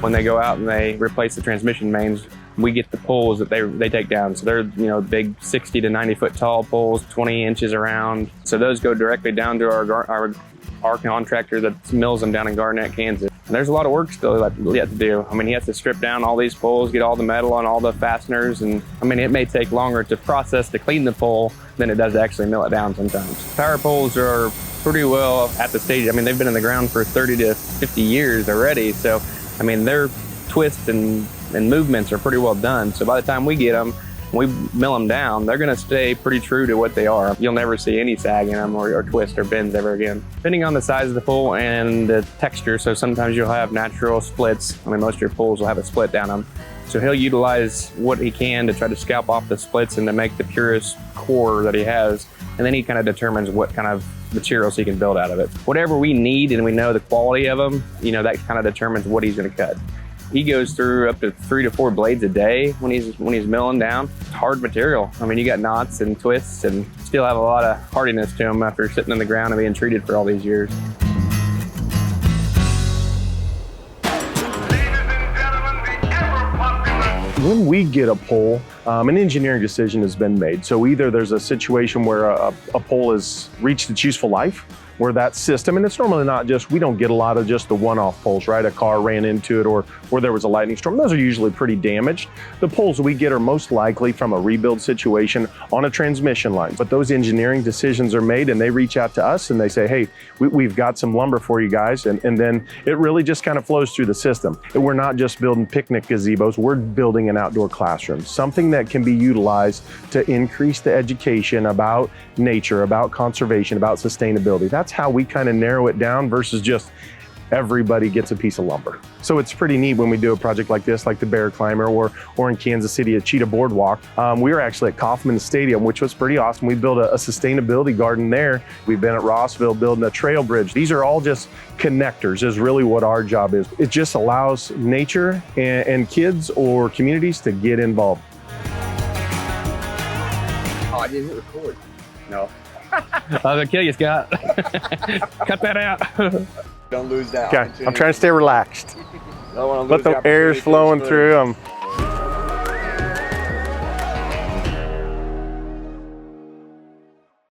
when they go out and they replace the transmission mains, we get the poles that they take down. So they're, you know, big 60 to 90 foot tall poles, 20 inches around. So those go directly down to our contractor that mills them down in Garnett, Kansas. And there's a lot of work still yet to do. I mean, he has to strip down all these poles, get all the metal on all the fasteners. And I mean, it may take longer to process to clean the pole than it does to actually mill it down sometimes. Power poles are pretty well at the stage. I mean, they've been in the ground for 30 to 50 years already. So, I mean, their twists and movements are pretty well done. So by the time we get them, we mill them down, they're gonna stay pretty true to what they are. You'll never see any sag in them or twist or bends ever again. Depending on the size of the pole and the texture, so sometimes you'll have natural splits. I mean, most of your poles will have a split down them. So he'll utilize what he can to try to scalp off the splits and to make the purest core that he has. And then he kind of determines what kind of materials he can build out of it. Whatever we need and we know the quality of them, you know, that kind of determines what he's gonna cut. He goes through up to 3 to 4 blades a day when he's milling down. It's hard material. I mean, you got knots and twists and still have a lot of hardiness to them after sitting in the ground and being treated for all these years. When we get a pole, an engineering decision has been made. So either there's a situation where a pole has reached its useful life, where that system, and it's normally not just, we don't get a lot of just the one-off poles, right? A car ran into it or where there was a lightning storm. Those are usually pretty damaged. The poles we get are most likely from a rebuild situation on a transmission line. But those engineering decisions are made and they reach out to us and they say, hey, we've got some lumber for you guys. And then it really just kind of flows through the system. And we're not just building picnic gazebos, we're building an outdoor classroom, something that can be utilized to increase the education about nature, about conservation, about sustainability. That's how we kind of narrow it down versus just everybody gets a piece of lumber. So it's pretty neat when we do a project like this, like the Bear Climber or in Kansas City, a Cheetah Boardwalk. We were actually at Kaufman Stadium, which was pretty awesome. We built a sustainability garden there. We've been at Rossville building a trail bridge. These are all just connectors is really what our job is. It just allows nature and kids or communities to get involved. Oh, I didn't hit record. No. I'm gonna kill you, Scott. Cut that out. Don't lose that. Okay, I'm trying to stay relaxed. Don't want to let the air's flowing through.